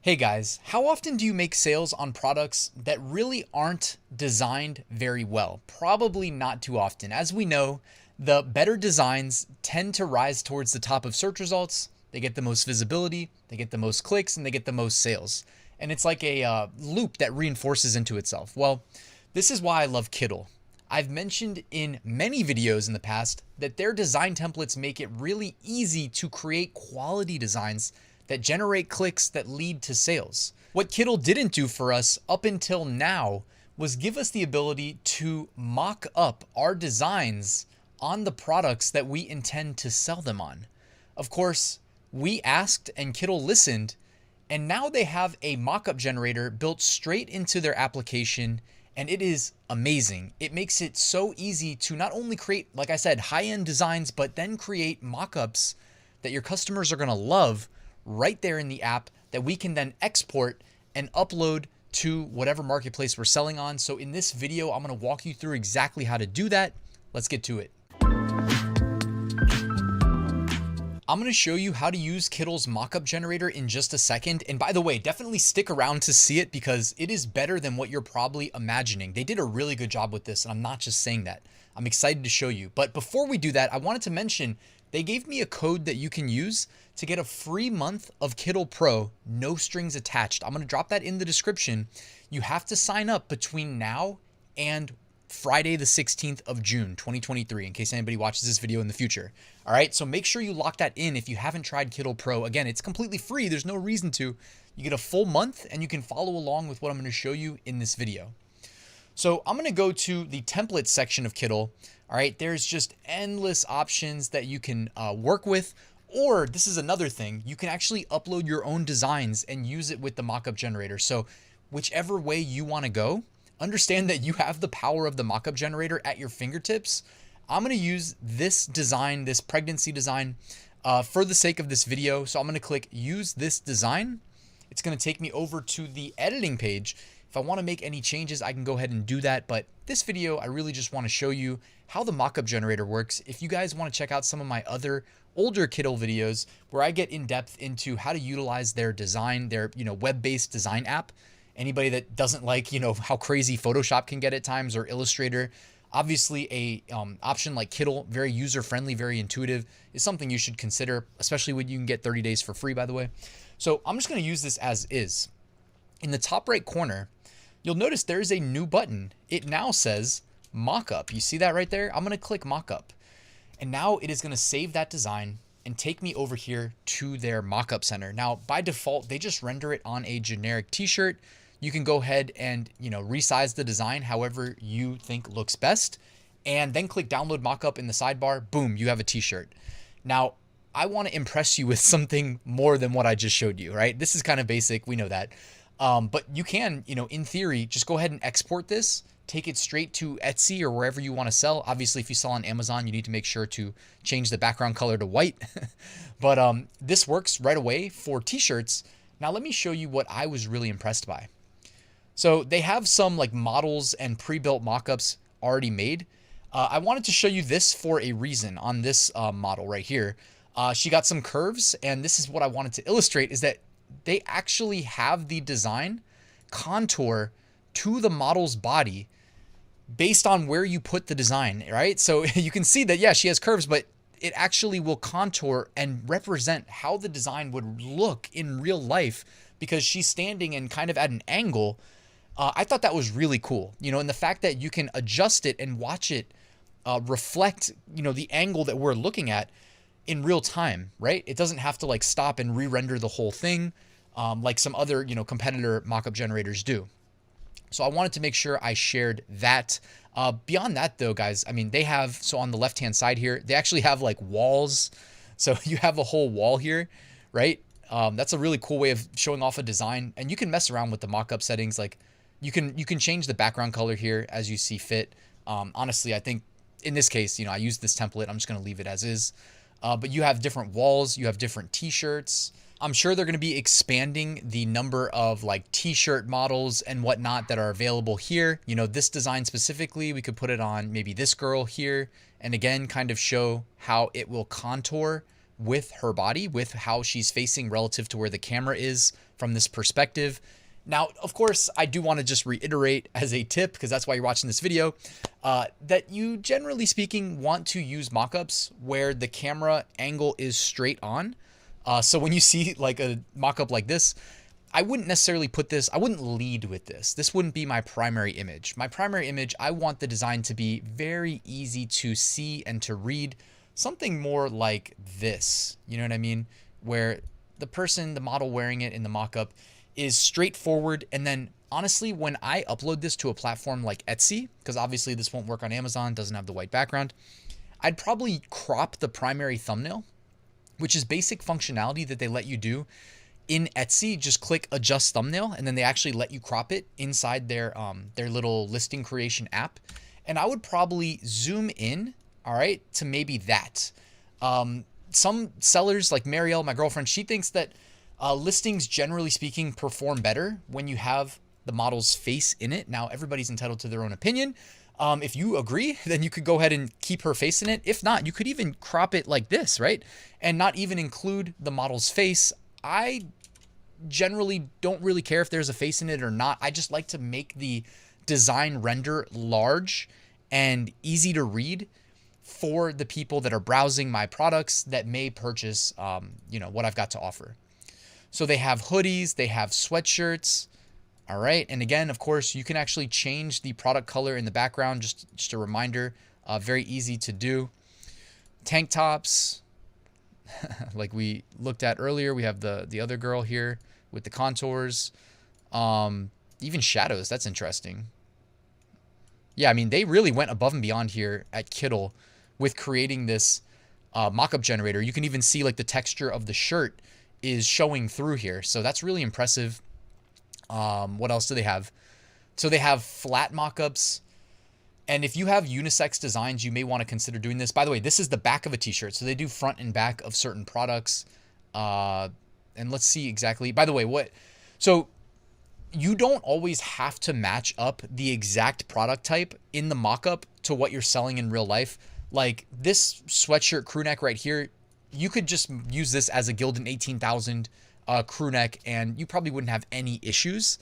Hey guys, how often do you make sales on products that really aren't designed very well? Probably not too often. As we know, the better designs tend to rise towards the top of search results. They get the most visibility, they get the most clicks, and they get the most sales. And it's like a loop that reinforces into itself. Well, this is why I love Kittl. I've mentioned in many videos in the past that their design templates make it really easy to create quality designs that generate clicks that lead to sales. What Kittl didn't do for us up until now was give us the ability to mock up our designs on the products that we intend to sell them on. Of course, we asked and Kittl listened, and now they have a mockup generator built straight into their application, and it is amazing. It makes it so easy to not only create, like I said, high-end designs, but then create mockups that your customers are gonna love right there in the app that we can then export and upload to whatever marketplace we're selling on. So in this video, I'm gonna walk you through exactly how to do that. Let's get to it. I'm going to show you how to use Kittl's mockup generator in just a second. And by the way, definitely stick around to see it because it is better than what you're probably imagining. They did a really good job with this, and I'm not just saying that. I'm excited to show you. But before we do that, I wanted to mention they gave me a code that you can use to get a free month of Kittl Pro, no strings attached. I'm going to drop that in the description. You have to sign up between now and Friday the 16th of June 2023 in case anybody watches this video in the future. All right, so make sure you lock that in if you haven't tried Kittl Pro. Again, it's completely free. There's no reason to. You get a full month and you can follow along with what I'm going to show you in this video. So I'm going to go to the templates section of Kittl. All right, there's just endless options that you can work with. Or this is another thing, you can actually upload your own designs and use it with the mockup generator. So whichever way you want to go, understand that you have the power of the mockup generator at your fingertips. I'm going to use this design, this pregnancy design, for the sake of this video. So I'm going to click use this design. It's going to take me over to the editing page. If I want to make any changes, I can go ahead and do that. But this video, I really just want to show you how the mockup generator works. If you guys want to check out some of my other older Kittl videos where I get in depth into how to utilize their design, their web-based design app. Anybody that doesn't like, how crazy Photoshop can get at times or Illustrator, obviously a option like Kittl, very user-friendly, very intuitive, is something you should consider, especially when you can get 30 days for free, by the way. So I'm just going to use this as is. In the top right corner, you'll notice there's a new button. It now says Mockup. You see that right there? I'm going to click Mockup. And now it is going to save that design and take me over here to their mockup center. Now, by default, they just render it on a generic t-shirt. You can go ahead and, resize the design however you think looks best, and then click download mockup in the sidebar. Boom, you have a t-shirt. Now, I want to impress you with something more than what I just showed you, right? This is kind of basic. We know that. But you can, in theory, just go ahead and export this, take it straight to Etsy or wherever you want to sell. Obviously, if you sell on Amazon, you need to make sure to change the background color to white. But this works right away for t-shirts. Now, let me show you what I was really impressed by. So they have some like models and pre-built mockups already made. I wanted to show you this for a reason on this model right here. She got some curves, and this is what I wanted to illustrate is that they actually have the design contour to the model's body based on where you put the design, right? So you can see that, yeah, she has curves, but it actually will contour and represent how the design would look in real life because she's standing in kind of at an angle. I thought that was really cool, and the fact that you can adjust it and watch it reflect, the angle that we're looking at in real time, right? It doesn't have to like stop and re-render the whole thing like some other, competitor mockup generators do. So I wanted to make sure I shared that. Beyond that though, guys, I mean, they have, so on the left-hand side here, they actually have like walls. So you have a whole wall here, right? That's a really cool way of showing off a design, and you can mess around with the mockup settings. Like you can change the background color here as you see fit. Honestly, I think in this case, I use this template. I'm just going to leave it as is. But you have different walls, you have different t-shirts. I'm sure they're going to be expanding the number of like t-shirt models and whatnot that are available here. This design specifically, we could put it on maybe this girl here. And again, kind of show how it will contour with her body, with how she's facing relative to where the camera is from this perspective. Now, of course, I do want to just reiterate as a tip, because that's why you're watching this video, that you generally speaking want to use mockups where the camera angle is straight on. So when you see like a mockup like this, I wouldn't necessarily put this, I wouldn't lead with this. This wouldn't be my primary image. My primary image, I want the design to be very easy to see and to read. Something more like this, you know what I mean? Where the person, the model wearing it in the mockup is straightforward. And then honestly, when I upload this to a platform like Etsy, because obviously this won't work on Amazon, doesn't have the white background, I'd probably crop the primary thumbnail, which is basic functionality that they let you do in Etsy. Just click adjust thumbnail, and then they actually let you crop it inside their little listing creation app. And I would probably zoom in, all right, to maybe that. Some sellers like Marielle, my girlfriend, she thinks that listings, generally speaking, perform better when you have the model's face in it. Now, everybody's entitled to their own opinion. If you agree, then you could go ahead and keep her face in it. If not, you could even crop it like this, right? And not even include the model's face. I generally don't really care if there's a face in it or not. I just like to make the design render large and easy to read for the people that are browsing my products that may purchase, what I've got to offer. So they have hoodies, they have sweatshirts. All right. And again, of course, you can actually change the product color in the background. Just a reminder, very easy to do. Tank tops, like we looked at earlier. We have the other girl here with the contours, even shadows. That's interesting. Yeah, I mean, they really went above and beyond here at Kittl with creating this mockup generator. You can even see like the texture of the shirt is showing through here. So that's really impressive. What else do they have? So they have flat mockups. And if you have unisex designs, you may want to consider doing this. By the way, this is the back of a t-shirt. So they do front and back of certain products. And let's see exactly, by the way, so you don't always have to match up the exact product type in the mockup to what you're selling in real life. Like this sweatshirt crew neck right here, you could just use this as a Gildan 18,000 crew neck and you probably wouldn't have any issues.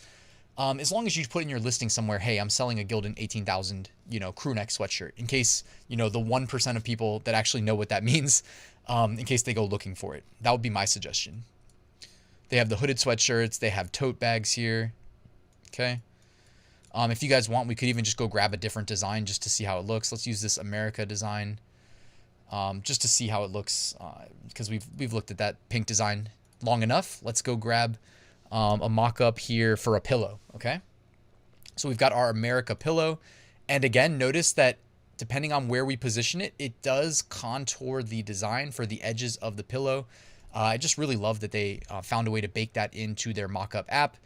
As long as you put in your listing somewhere, hey, I'm selling a Gildan 18,000, crew neck sweatshirt, in case, the 1% of people that actually know what that means, in case they go looking for it. That would be my suggestion. They have the hooded sweatshirts. They have tote bags here. Okay. If you guys want, we could even just go grab a different design just to see how it looks. Let's use this America design, just to see how it looks, because we've looked at that pink design long enough. Let's go grab a mock-up here for a pillow, okay? So we've got our America pillow. And again, notice that depending on where we position it, it does contour the design for the edges of the pillow. I just really love that they found a way to bake that into their mock-up app.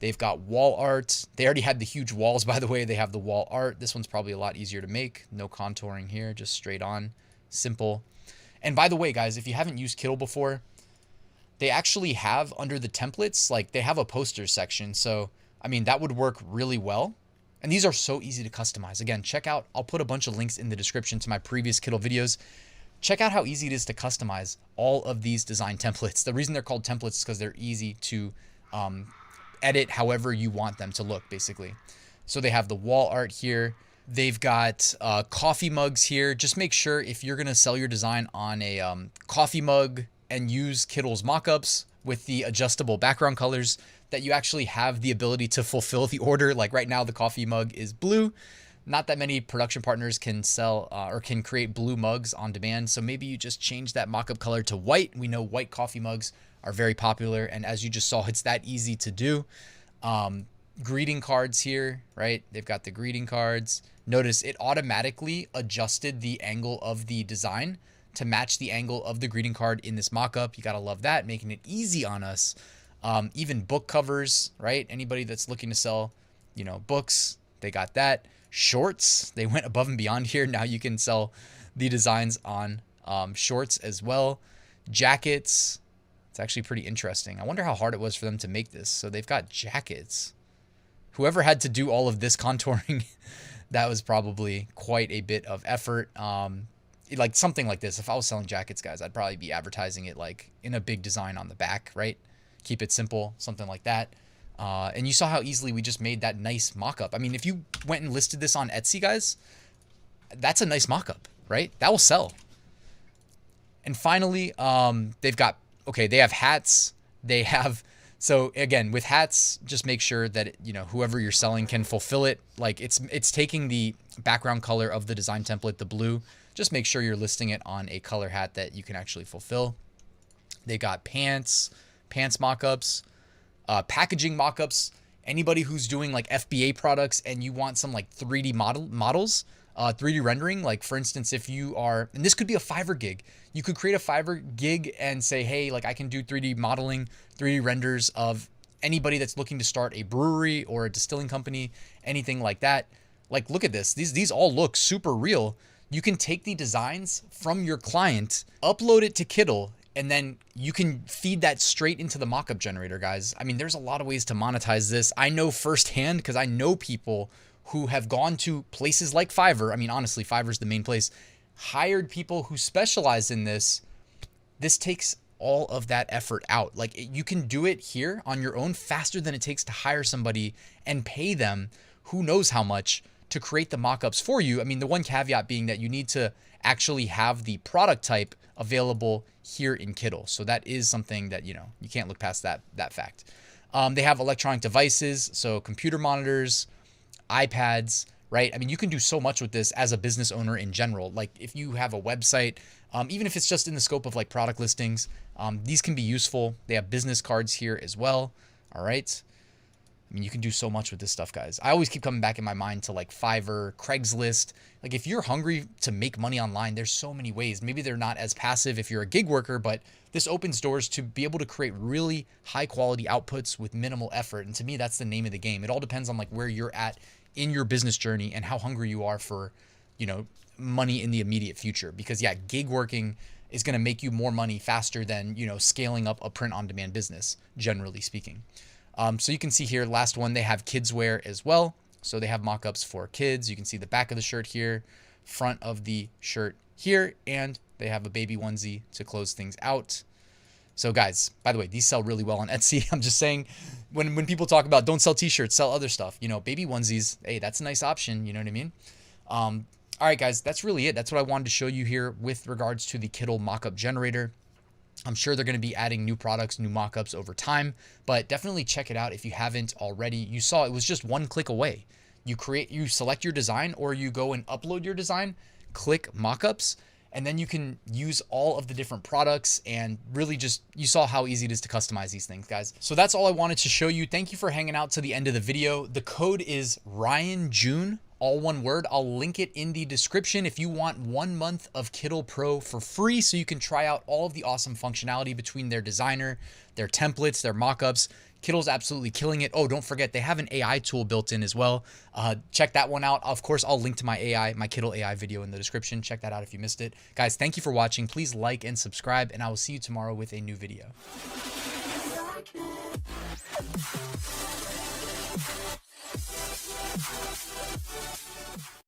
They've got wall art. They already had the huge walls, by the way. They have the wall art. This one's probably a lot easier to make. No contouring here, just straight on, simple. And by the way, guys, if you haven't used Kittl before, they actually have under the templates, like they have a poster section. So, I mean, that would work really well. And these are so easy to customize. Again, check out, I'll put a bunch of links in the description to my previous Kittl videos. Check out how easy it is to customize all of these design templates. The reason they're called templates is because they're easy to edit however you want them to look, basically. So they have the wall art here. They've got coffee mugs here. Just make sure if you're going to sell your design on a coffee mug and use Kittl's mockups with the adjustable background colors, that you actually have the ability to fulfill the order. Like right now, the coffee mug is blue. Not that many production partners can sell or can create blue mugs on demand. So maybe you just change that mockup color to white. We know white coffee mugs are very popular. And as you just saw, it's that easy to do. Greeting cards here, right? They've got the greeting cards. Notice it automatically adjusted the angle of the design to match the angle of the greeting card in this mockup. You got to love that, making it easy on us. Even book covers, right? Anybody that's looking to sell, books, they got that. Shorts, they went above and beyond here. Now you can sell the designs on shorts as well. Jackets, it's actually pretty interesting. I wonder how hard it was for them to make this. So they've got jackets. Whoever had to do all of this contouring, that was probably quite a bit of effort. like something like this. If I was selling jackets, guys, I'd probably be advertising it like in a big design on the back, right? Keep it simple, something like that. And you saw how easily we just made that nice mock-up. I mean, if you went and listed this on Etsy, guys, that's a nice mock-up, right? That will sell. And finally, they've got, okay, they have hats. They have, so again, with hats, just make sure that, you know, whoever you're selling can fulfill it. Like it's taking the background color of the design template, the blue. Just make sure you're listing it on a color hat that you can actually fulfill. They got pants mock-ups, packaging mock-ups. Anybody who's doing like FBA products and you want some like 3D models, 3D rendering, like for instance, if you are, and this could be a Fiverr gig, you could create a Fiverr gig and say, hey, like I can do 3D modeling, 3D renders of anybody that's looking to start a brewery or a distilling company, anything like that. Like, look at this. These all look super real. You can take the designs from your client, upload it to Kittl, and then you can feed that straight into the mockup generator, guys. I mean, there's a lot of ways to monetize this. I know firsthand because I know people who have gone to places like Fiverr. I mean, honestly, Fiverr's the main place. Hired people who specialize in this. This takes all of that effort out. Like, you can do it here on your own faster than it takes to hire somebody and pay them who knows how much to create the mockups for you. I mean, the one caveat being that you need to actually have the product type available here in Kittl. So that is something that, you know, you can't look past that fact. They have electronic devices, so computer monitors, iPads, right? I mean, you can do so much with this as a business owner in general. Like if you have a website, even if it's just in the scope of like product listings, these can be useful. They have business cards here as well. All right. I mean, you can do so much with this stuff, guys. I always keep coming back in my mind to like Fiverr, Craigslist. Like if you're hungry to make money online, there's so many ways. Maybe they're not as passive if you're a gig worker, but this opens doors to be able to create really high quality outputs with minimal effort. And to me, that's the name of the game. It all depends on like where you're at in your business journey and how hungry you are for, you know, money in the immediate future. Because yeah, gig working is going to make you more money faster than, you know, scaling up a print on demand business, generally speaking. So you can see here, last one, they have kids wear as well. So they have mock-ups for kids. You can see the back of the shirt here, front of the shirt here, and they have a baby onesie to close things out. So guys, by the way, these sell really well on Etsy. I'm just saying, when people talk about don't sell t-shirts, sell other stuff, you know, baby onesies, hey, that's a nice option. You know what I mean? All right, guys, that's really it. That's what I wanted to show you here with regards to the Kittl mockup generator. I'm sure they're going to be adding new products, new mockups over time, but definitely check it out if you haven't already. You saw it was just one click away. You select your design or you go and upload your design, click mockups, and then you can use all of the different products and really just, you saw how easy it is to customize these things, guys. So that's all I wanted to show you. Thank you for hanging out to the end of the video. The code is Ryan June, all one word. I'll link it in the description if you want 1 month of Kittl Pro for free so you can try out all of the awesome functionality between their designer, their templates, their mockups. Kittl's absolutely killing it. Oh, don't forget, they have an AI tool built in as well. Check that one out. Of course, I'll link to my Kittl AI video in the description. Check that out if you missed it. Guys, thank you for watching. Please like and subscribe, and I will see you tomorrow with a new video.